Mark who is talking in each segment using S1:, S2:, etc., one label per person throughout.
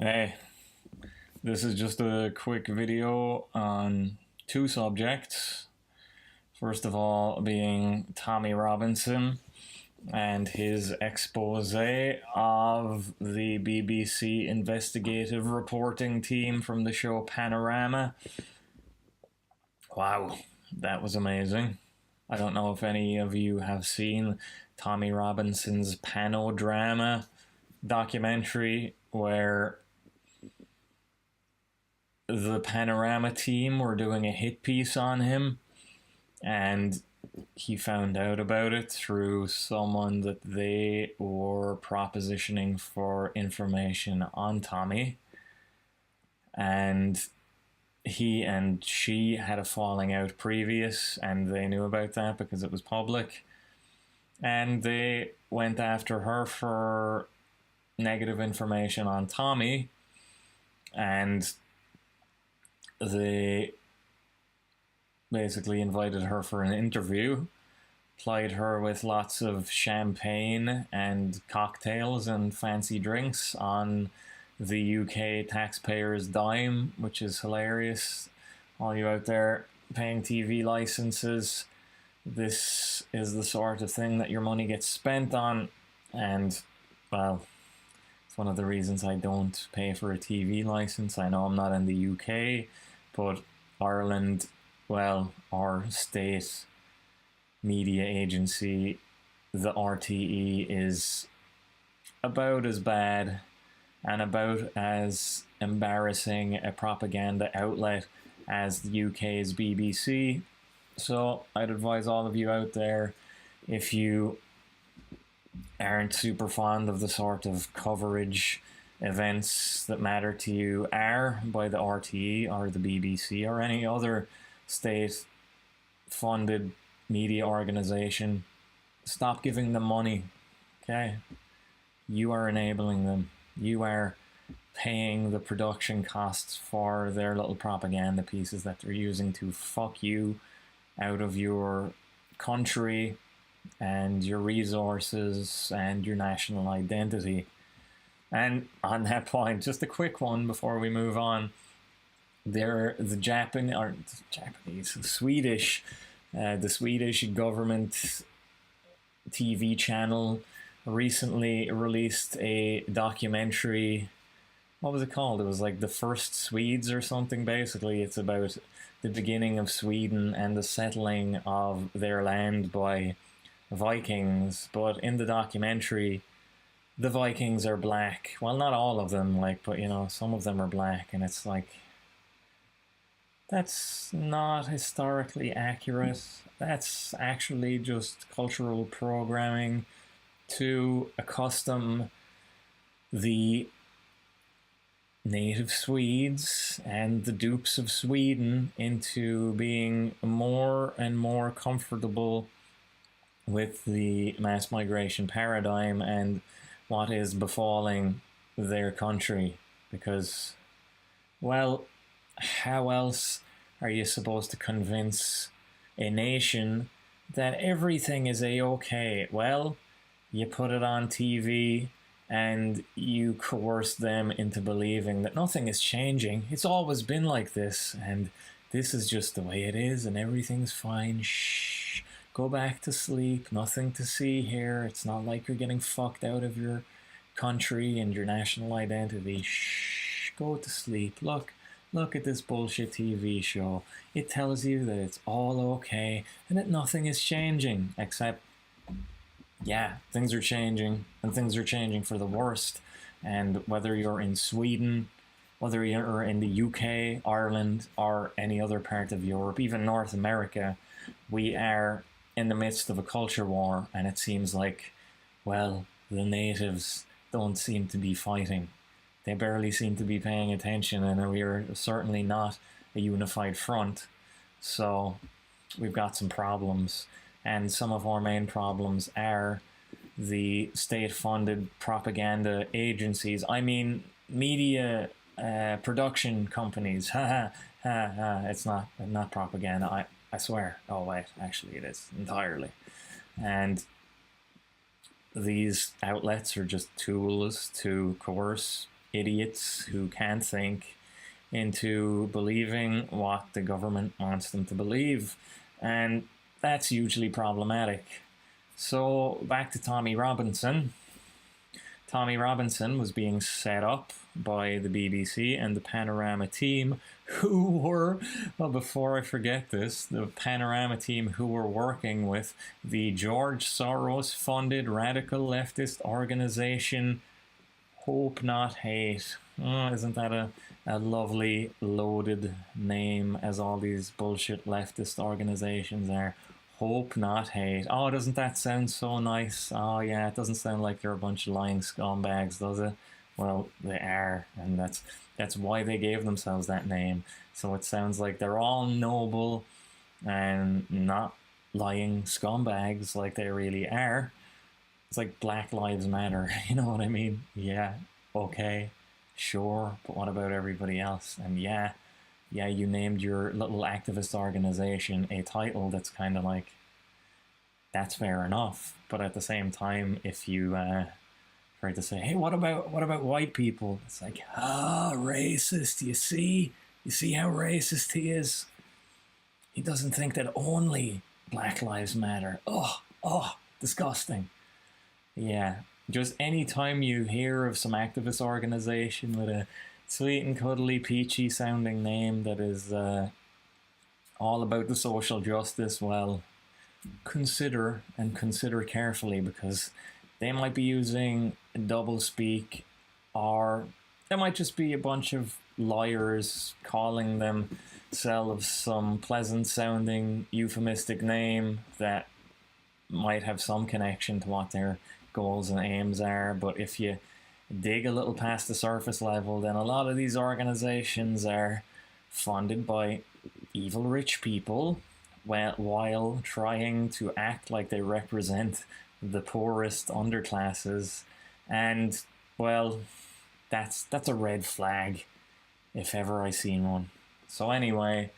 S1: Hey, this is just a quick video on two subjects. First of all, being Tommy Robinson and his expose of the BBC investigative reporting team from the show Panorama. Wow, that was amazing. I don't know if any of you have seen Tommy Robinson's Panodrama documentary where the Panorama team were doing a hit piece on him, and he found out about it through someone that they were propositioning for information on Tommy. And he and she had a falling out previous, and they knew about that because it was public. And they went after her for negative information on Tommy, and they basically invited her for an interview, plied her with lots of champagne and cocktails and fancy drinks on the UK taxpayers' dime, which is hilarious. All you out there paying TV licenses, this is the sort of thing that your money gets spent on, and, well, it's one of the reasons I don't pay for a TV license. I know I'm not in the UK, but Ireland, well, our state media agency, the RTE, is about as bad and about as embarrassing a propaganda outlet as the UK's BBC. So I'd advise all of you out there, if you aren't super fond of the sort of coverage events that matter to you are by the RTE or the BBC or any other state funded media organization, stop giving them money. Okay? You are enabling them. You are paying the production costs for their little propaganda pieces that they're using to fuck you out of your country and your resources and your national identity. And on that point, just a quick one before we move on. The Swedish government TV channel recently released a documentary. What was it called? It was like The First Swedes or something. Basically, it's about the beginning of Sweden and the settling of their land by Vikings. But in the documentary, the Vikings are black. Well, not all of them, but some of them are black, and it's like, that's not historically accurate. That's actually just cultural programming to accustom the native Swedes and the dupes of Sweden into being more and more comfortable with the mass migration paradigm and what is befalling their country. Because, well, how else are you supposed to convince a nation that everything is a-okay? Well, you put it on TV and you coerce them into believing that nothing is changing. It's always been like this, and this is just the way it is, and everything's fine. Shh. Go back to sleep. Nothing to see here. It's not like you're getting fucked out of your country and your national identity. Shh. Go to sleep. Look at this bullshit TV show. It tells you that it's all okay and that nothing is changing, except, yeah, things are changing, and things are changing for the worst. And whether you're in Sweden, whether you're in the UK, Ireland, or any other part of Europe, even North America, we are in the midst of a culture war, and it seems like, well, the natives don't seem to be fighting. They barely seem to be paying attention, and we are certainly not a unified front. So we've got some problems, and some of our main problems are the state-funded propaganda agencies. I mean, media production companies. It's not propaganda. I swear. Oh wait, actually it is entirely. And these outlets are just tools to coerce idiots who can't think into believing what the government wants them to believe. And that's hugely problematic. So, back to Tommy Robinson. Tommy Robinson was being set up by the BBC and the Panorama team, who were, well, before I forget this, the Panorama team who were working with the George Soros funded radical leftist organization Hope Not Hate. Oh, isn't that a lovely loaded name, as all these bullshit leftist organizations are? Hope Not Hate. Oh, doesn't that sound so nice? Oh yeah, it doesn't sound like they're a bunch of lying scumbags, does it? Well, they are, and that's why they gave themselves that name. So it sounds like they're all noble and not lying scumbags like they really are. It's like Black Lives Matter, you know what I mean? Yeah, okay, sure, but what about everybody else? And yeah, you named your little activist organization a title that's kind of like, that's fair enough. But at the same time, if you try to say, hey, what about white people? It's like, racist. You see how racist he is. He doesn't think that only Black Lives Matter. Oh, disgusting. Yeah, just any time you hear of some activist organization with a sweet and cuddly, peachy sounding name that is all about the social justice, well, consider carefully, because they might be using double speak, or they might just be a bunch of liars calling themselves some pleasant sounding euphemistic name that might have some connection to what their goals and aims are. But if you dig a little past the surface level, then a lot of these organizations are funded by evil rich people while trying to act like they represent the poorest underclasses. And, well, that's a red flag if ever I seen one. So anyway,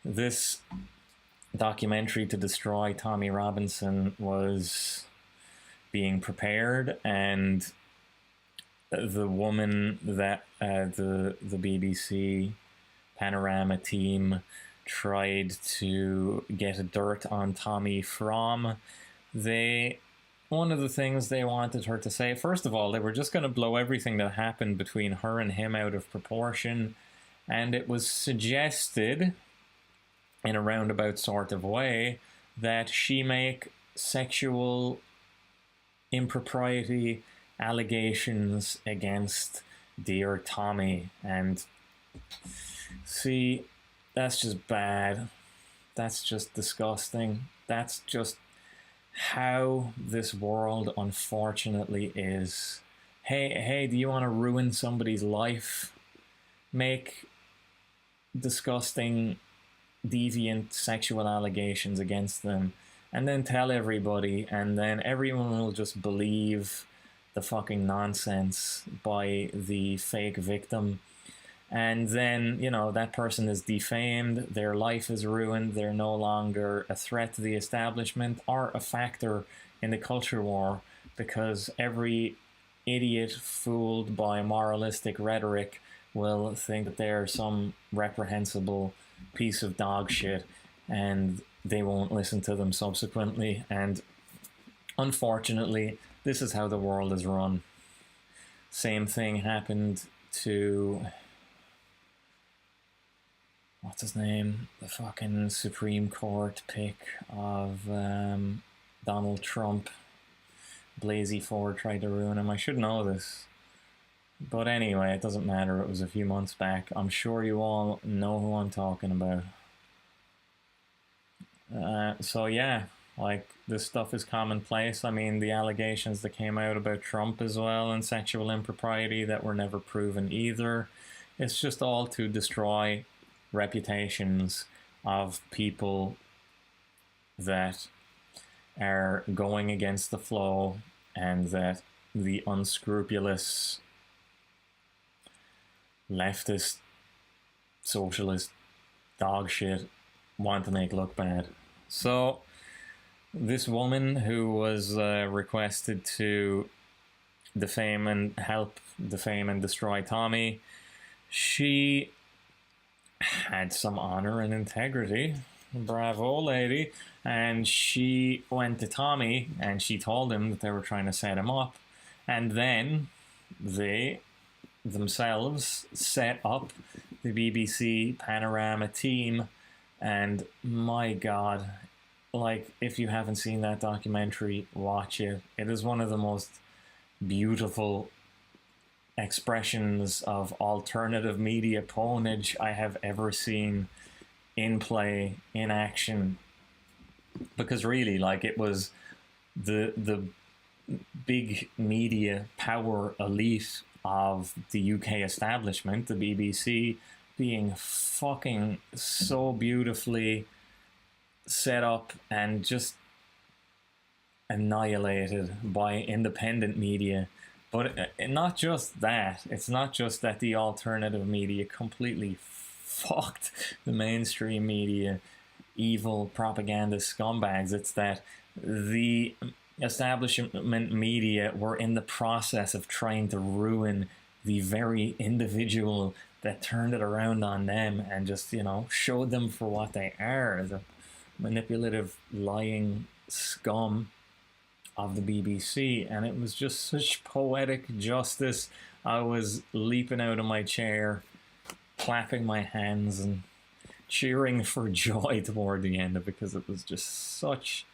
S1: this documentary to destroy Tommy Robinson was being prepared, and the woman that the BBC Panorama team tried to get a dirt on Tommy from, one of the things they wanted her to say, first of all, they were just going to blow everything that happened between her and him out of proportion, and it was suggested in a roundabout sort of way that she make sexual impropriety allegations against dear Tommy. And see, that's just bad. That's just disgusting. That's just how this world unfortunately is. Hey, do you want to ruin somebody's life? Make disgusting, deviant sexual allegations against them, and then tell everybody, and then everyone will just believe the fucking nonsense by the fake victim. And then, that person is defamed, their life is ruined, they're no longer a threat to the establishment or a factor in the culture war, because every idiot fooled by moralistic rhetoric will think that they're some reprehensible piece of dog shit, and they won't listen to them subsequently. And unfortunately, this is how the world is run. Same thing happened to, what's his name, the fucking Supreme Court pick of Donald Trump. Blasey Ford tried to ruin him. I should know this, but anyway, it doesn't matter. It was a few months back. I'm sure you all know who I'm talking about. So yeah, like, this stuff is commonplace. I mean, the allegations that came out about Trump as well, and sexual impropriety that were never proven either. It's just all to destroy reputations of people that are going against the flow, and that the unscrupulous leftist socialist dog shit want to make look bad. So this woman who was requested to defame and help defame and destroy Tommy. She had some honor and integrity. Bravo, lady. And she went to Tommy and she told him that they were trying to set him up. And then they themselves set up the BBC Panorama team. And my God, like, if you haven't seen that documentary, watch it. It is one of the most beautiful expressions of alternative media ponage I have ever seen in play, in action. Because really, like, it was the big media power elite of the UK establishment, the BBC, being fucking so beautifully set up and just annihilated by independent media. But not just that. It's not just that the alternative media completely fucked the mainstream media, evil propaganda scumbags. It's that the establishment media were in the process of trying to ruin the very individual that turned it around on them and just, showed them for what they are, the manipulative, lying scum of the BBC. And it was just such poetic justice. I was leaping out of my chair, clapping my hands and cheering for joy toward the end of it, because it was just such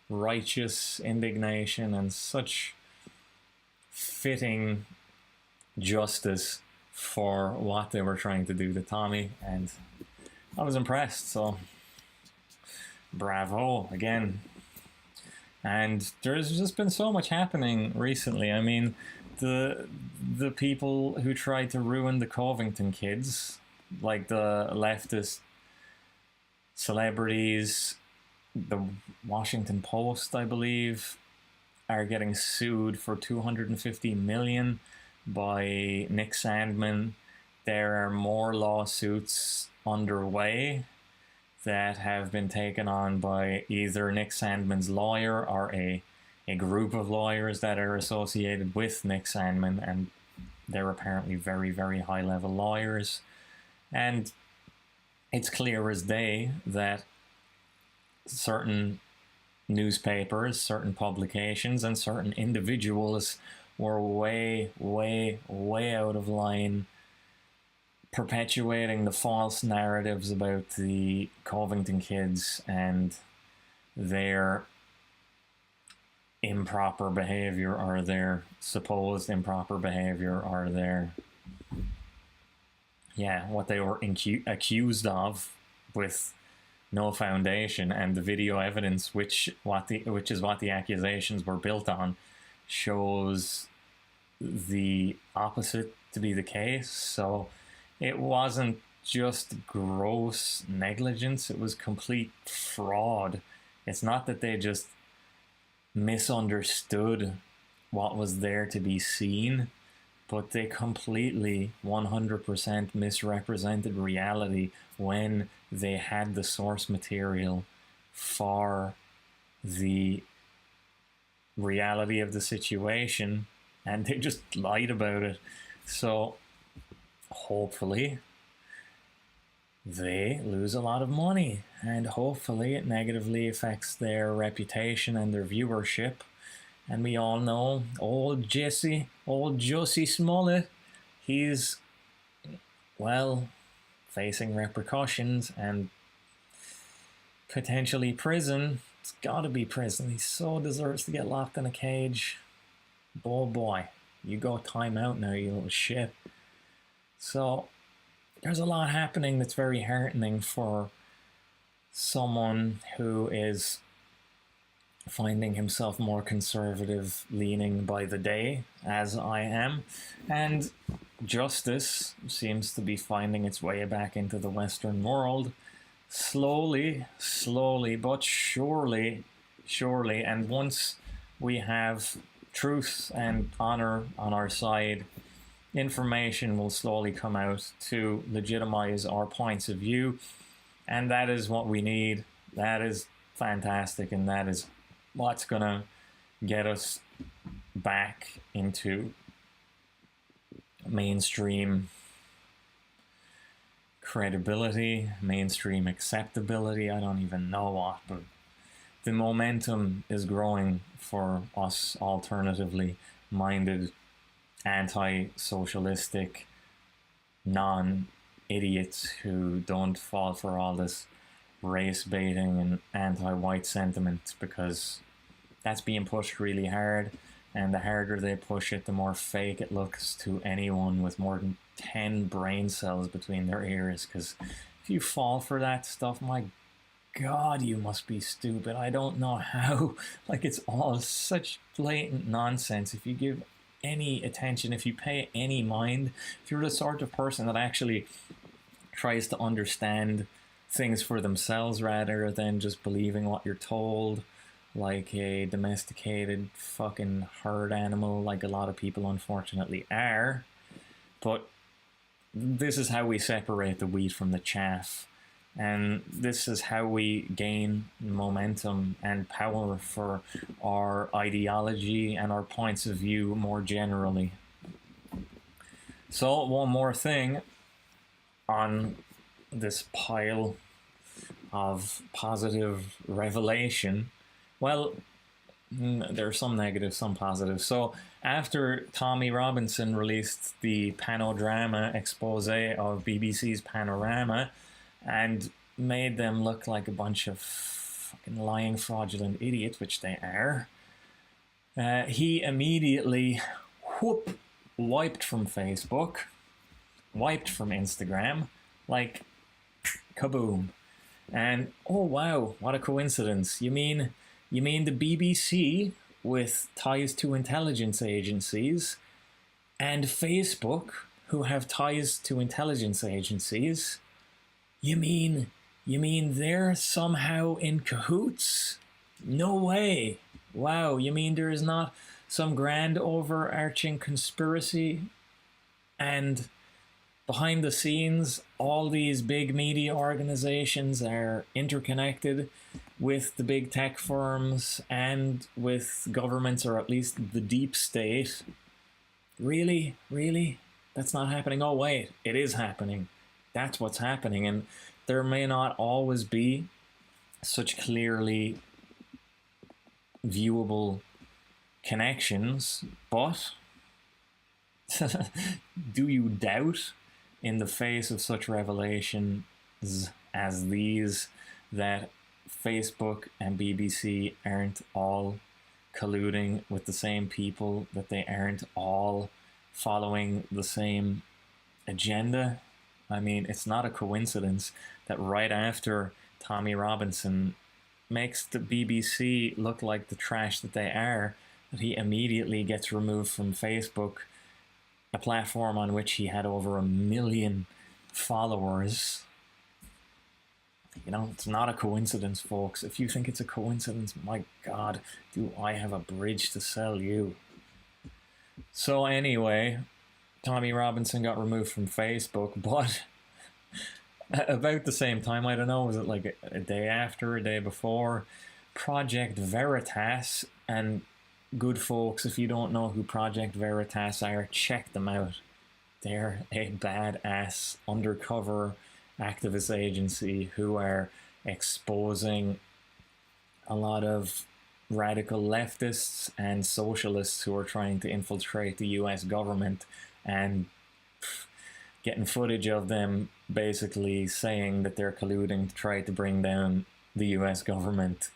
S1: righteous indignation and such fitting justice for what they were trying to do to Tommy, and I was impressed. So bravo again. And there's just been so much happening recently. I mean, the people who tried to ruin the Covington kids, like the leftist celebrities, the Washington Post, I believe, are getting sued for $250 million by Nick Sandmann. There are more lawsuits underway that have been taken on by either Nick Sandmann's lawyer or a group of lawyers that are associated with Nick Sandmann, and they're apparently very, very high-level lawyers. And it's clear as day that certain newspapers, certain publications, and certain individuals were way, way, way out of line, perpetuating the false narratives about the Covington kids and their improper behavior, or their supposed improper behavior, or their, what they were accused of with no foundation. And the video evidence, which is what the accusations were built on, shows the opposite to be the case. So it wasn't just gross negligence, it was complete fraud. It's not that they just misunderstood what was there to be seen, but they completely 100% misrepresented reality when they had the source material for the reality of the situation, and they just lied about it. So hopefully they lose a lot of money, and hopefully it negatively affects their reputation and their viewership. And we all know old Jussie Smollett, he's, well, facing repercussions and potentially prison. It's gotta be prison. He so deserves to get locked in a cage. Oh boy, you go time out now, you little shit. So there's a lot happening that's very heartening for someone who is finding himself more conservative leaning by the day, as I am. And justice seems to be finding its way back into the Western world. Slowly, but surely. And once we have truth and honor on our side, information will slowly come out to legitimize our points of view. And that is what we need. That is fantastic, and that is what's gonna get us back into mainstream credibility, mainstream acceptability. I don't even know what, but the momentum is growing for us alternatively minded, anti-socialistic, non-idiots who don't fall for all this race baiting and anti-white sentiment, because that's being pushed really hard, and the harder they push it, the more fake it looks to anyone with more than 10 brain cells between their ears. Because if you fall for that stuff, my God, you must be stupid. I don't know how. Like, it's all such blatant nonsense. If you give any attention, if you pay any mind, if you're the sort of person that actually tries to understand things for themselves rather than just believing what you're told, like a domesticated fucking herd animal, like a lot of people unfortunately are. But this is how we separate the wheat from the chaff. And this is how we gain momentum and power for our ideology and our points of view more generally. So, one more thing on this pile of positive revelation. Well, there are some negatives, some positives. So, after Tommy Robinson released the Panodrama expose of BBC's Panorama, and made them look like a bunch of fucking lying, fraudulent idiots, which they are, he immediately wiped from Facebook, wiped from Instagram, like kaboom. And oh wow, what a coincidence. You mean the BBC, with ties to intelligence agencies, and Facebook, who have ties to intelligence agencies, You mean they're somehow in cahoots? No way. Wow, you mean there is not some grand overarching conspiracy, and behind the scenes all these big media organizations are interconnected with the big tech firms and with governments, or at least the deep state? Really? That's not happening? Oh wait, it is happening. That's what's happening. And there may not always be such clearly viewable connections, but do you doubt, in the face of such revelations as these, that Facebook and BBC aren't all colluding with the same people, that they aren't all following the same agenda? I mean, it's not a coincidence that right after Tommy Robinson makes the BBC look like the trash that they are, that he immediately gets removed from Facebook, a platform on which he had over 1 million followers. You know, it's not a coincidence, folks. If you think it's a coincidence, my God, do I have a bridge to sell you. So anyway, Tommy Robinson got removed from Facebook, but about the same time, I don't know, was it like a day after, a day before, Project Veritas, and good folks, if you don't know who Project Veritas are, check them out. They're a badass undercover activist agency who are exposing a lot of radical leftists and socialists who are trying to infiltrate the US government, and getting footage of them basically saying that they're colluding to try to bring down the US government.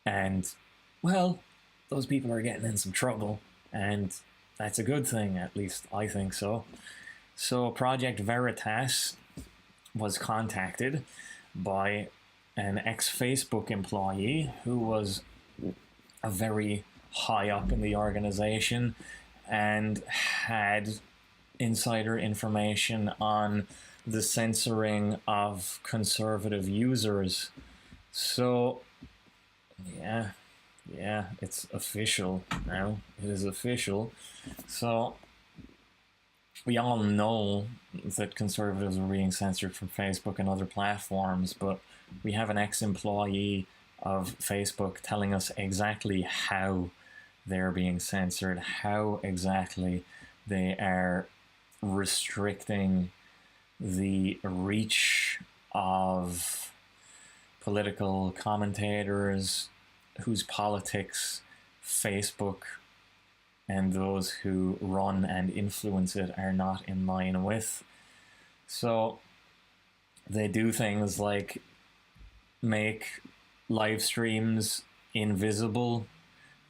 S1: And, well, those people are getting in some trouble, and that's a good thing, at least I think so. So Project Veritas was contacted by an ex-Facebook employee who was a very high up in the organization and had insider information on the censoring of conservative users. So, yeah, it's official now. It is official. So, we all know that conservatives are being censored from Facebook and other platforms, but we have an ex-employee of Facebook telling us exactly how they're being censored, how exactly they are restricting the reach of political commentators whose politics Facebook and those who run and influence it are not in line with. So they do things like make live streams invisible.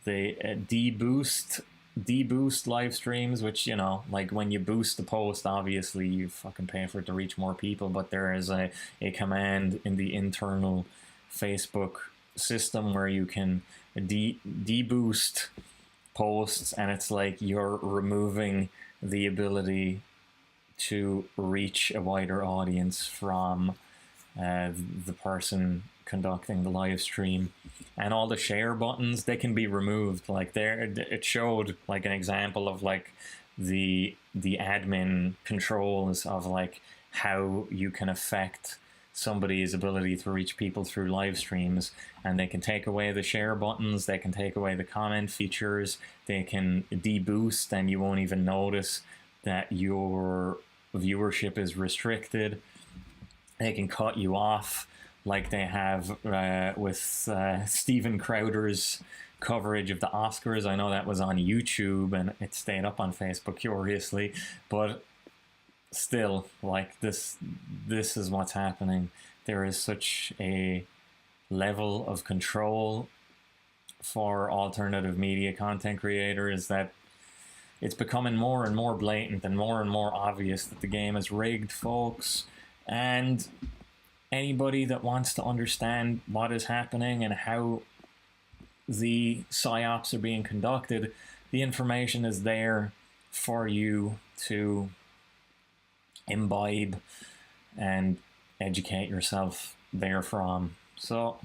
S1: They deboost live streams, which, you know, like when you boost the post, obviously you fucking pay for it to reach more people, but there is a command in the internal Facebook system where you can deboost posts, and it's like you're removing the ability to reach a wider audience from the person conducting the live stream. And all the share buttons, they can be removed. Like there, it showed like an example of like the admin controls of like how you can affect somebody's ability to reach people through live streams, and they can take away the share buttons, they can take away the comment features, they can deboost, and you won't even notice that your viewership is restricted. They can cut you off, like they have with Steven Crowder's coverage of the Oscars. I know that was on YouTube and it stayed up on Facebook, curiously, but still, like this is what's happening. There is such a level of control for alternative media content creators that it's becoming more and more blatant and more obvious that the game is rigged, folks. And anybody that wants to understand what is happening and how the psyops are being conducted, the information is there for you to imbibe and educate yourself therefrom. So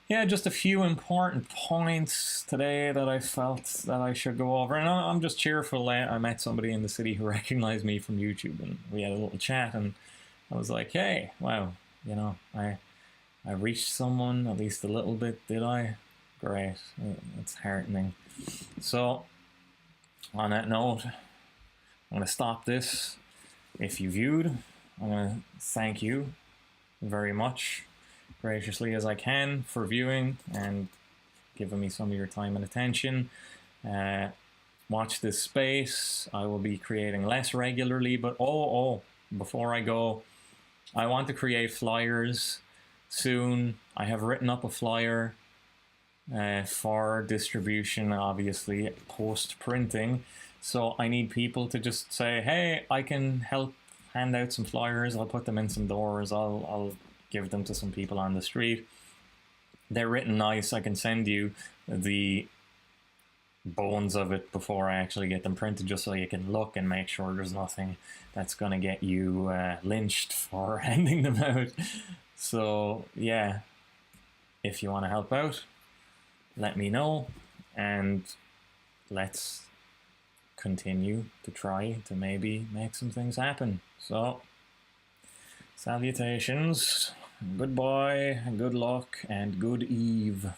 S1: yeah, just a few important points today that I felt that I should go over. And I'm just cheerful. I met somebody in the city who recognized me from YouTube, and we had a little chat, and I was like, hey, wow, you know, I reached someone at least a little bit, did I? Great. It's heartening. So on that note, I'm going to stop this. If you viewed, I'm going to thank you very much, graciously as I can, for viewing and giving me some of your time and attention. Watch this space. I will be creating less regularly, but before I go, I want to create flyers soon. I have written up a flyer for distribution, obviously, post-printing. So I need people to just say, hey, I can help hand out some flyers. I'll put them in some doors. I'll give them to some people on the street. They're written nice. I can send you the bones of it before I actually get them printed, just so you can look and make sure there's nothing that's going to get you lynched for handing them out. So yeah, if you want to help out, let me know, and let's continue to try to maybe make some things happen. So salutations, goodbye, good luck, and good eve.